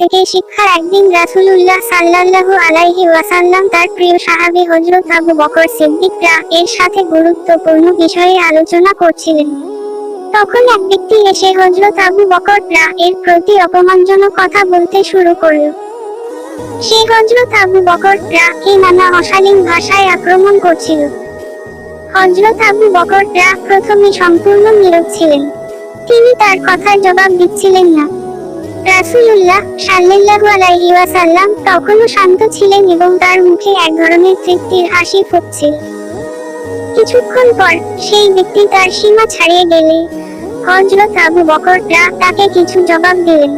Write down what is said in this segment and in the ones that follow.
থেকে শিক্ষা। একদিন রাসূলুল্লাহ সাল্লাল্লাহু আলাইহি ওয়াসাল্লাম তার প্রিয় সাহাবী হযরত আবু বকর সিদ্দিক এর সাথে গুরুত্বপূর্ণ বিষয়ে আলোচনা করছিলেন। তখন এক ব্যক্তি এসে হযরত আবু বকর এর প্রতি অপমানজনক কথা বলতে শুরু করল। সে হযরত আবু বকর কে নানা অশালীন ভাষায় আক্রমণ করছিল। হযরত আবু বকর প্রথমে সম্পূর্ণ নীরব ছিলেন। তিনি তার কথার জবাব দিচ্ছিলেন না। রাসূলুল্লাহ সাল্লাল্লাহু আলাইহি ওয়াসাল্লাম তখনও শান্ত ছিলেন এবং তার মুখে এক ধরনের তৃপ্তির হাসি ফুটছিল। কিছুক্ষণ পর সেই ব্যক্তি তার সীমা ছাড়িয়ে গেলে হযরত আবু বকর তাকে কিছু জবাব দিলেন।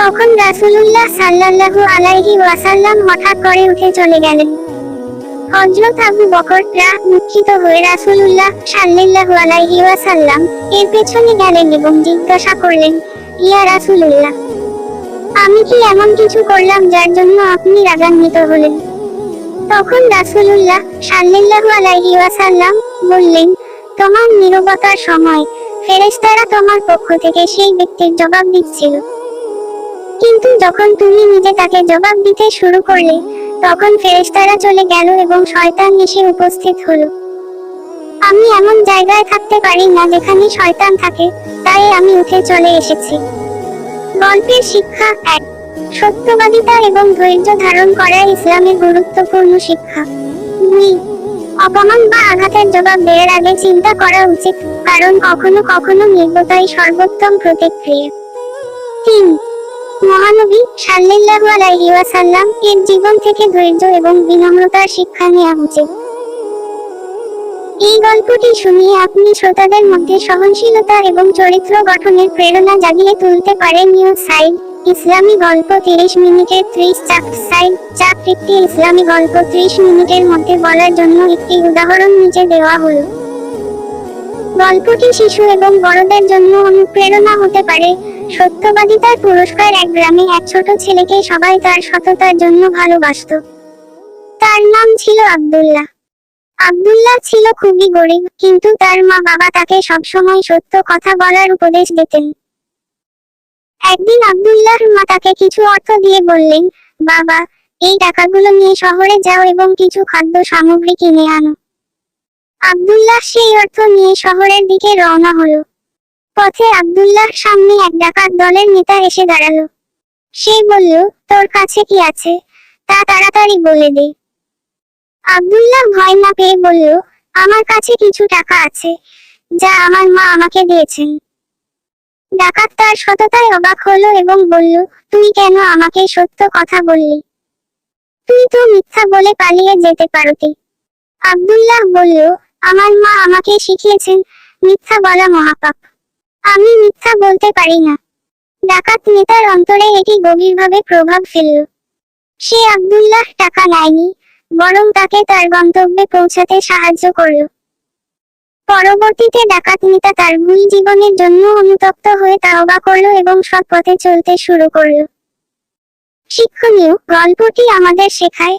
তখন রাসূলুল্লাহ সাল্লাল্লাহু আলাইহি ওয়াসাল্লাম হঠাৎ করে উঠে চলে গেলেন। হযরত আবু বকর দুঃখিত হয়ে রাসূলুল্লাহ সাল্লাল্লাহু আলাইহি ওয়াসাল্লাম এর পেছনে গেলেন এবং জিজ্ঞাসা করলেন, ইয়া রাসূলুল্লাহ, আমি কি এমন কিছু করলাম যার জন্য আপনি রাগান্বিত হলেন? তখন রাসূলুল্লাহ সাল্লাল্লাহু আলাইহি ওয়াসাল্লাম বললেন, তোমার নীরবতার সময় ফেরেশতারা তোমার পক্ষ থেকে সেই ব্যক্তির জবাব দিচ্ছিল, কিন্তু যখন তুমি নিজে তাকে জবাব দিতে শুরু করলে তখন ফেরেশতারা চলে গেল এবং শয়তান এসে উপস্থিত হলো। আমি এমন জায়গায় থাকতে পারি না যেখানে শয়তান থাকে, তাই আমি উঠে চলে এসেছি। গল্পের শিক্ষা ১. সত্যবাদিতা এবং ধৈর্য ধারণ করা ইসলামের গুরুত্বপূর্ণ শিক্ষা। ২. অপমান বা আঘাতের জবাব দেওয়ার আগে চিন্তা করা উচিত, কারণ কখনো কখনো নীরবতাই সর্বোত্তম প্রতিক্রিয়া। ৩. মহানবী সাল্লাল্লাহু আলাইহি ওয়াসাল্লাম এর জীবন থেকে ধৈর্য এবং বিনম্রতার শিক্ষা নেওয়া উচিত। এই গল্পটি শুনিয়ে আপনি শ্রোতাদের মধ্যে সহনশীলতা এবং চরিত্র গঠনের প্রেরণা জাগিয়ে তুলতে পারেন। নিউজ সাইড ইসলামী গল্প 30 মিনিটের 30 সাইড চাকরিটি ইসলামী গল্প 30 মিনিটের মধ্যে বলার জন্য একটি উদাহরণ নিচে দেওয়া হলো। গল্পটি শিশু এবং বড়দের জন্য অনুপ্রেরণা হতে পারে। সত্যবাদিতার পুরস্কার। এক গ্রামে এক ছোট ছেলেকে সবাই তার সততার জন্য ভালোবাসত। তার নাম ছিল আব্দুল্লাহ। আব্দুল্লাহ ছিল খুবই গরিব, কিন্তু তার মা বাবা তাকে সবসময় সত্য কথা বলার উপদেশ দিতেন। একদিন আব্দুল্লাহর মা তাকে কিছু অর্থ দিয়ে বললেন, বাবা, এই টাকাগুলো নিয়ে শহরে যাও এবং কিছু খাদ্য সামগ্রী কিনে আনো। আব্দুল্লাহ সেই অর্থ নিয়ে শহরের দিকে রওনা হলো। পথে আব্দুল্লাহর সামনে এক ডাকাত দলের নেতা এসে দাঁড়ালো। সে বলল, তোর কাছে কি আছে তা তাড়াতাড়ি বলে দে। আব্দুল্লাহ ভয় না পেয়ে বলল, আমার কাছে কিছু টাকা আছে, যা আমার মা আমাকে দিয়েছেন। ডাকাত তার সততায় অবাক হলো এবং বলল, তুই কেন আমাকে সত্য কথা বললি? তুই তো মিথ্যা বলে পালিয়ে যেতে পারতি। আব্দুল্লাহ বলল, আমার মা আমাকে শিখিয়েছেন মিথ্যা বলা মহাপাপ। আমি মিথ্যা বলতে পারি না। ডাকাত নেতার অন্তরে এটি গভীরভাবে প্রভাব ফেলল। সে আব্দুল্লাহ টাকা নেয়নি, বরং তাকে তার গন্তব্যে পৌঁছাতে সাহায্য করল। পরবর্তীতে ডাকাত নেতা তার ভুল জীবনের জন্য অনুতপ্ত হয়ে তাওবা করল এবং সৎ পথে চলতে শুরু করল। শিক্ষণীয় গল্পটি আমাদের শেখায়,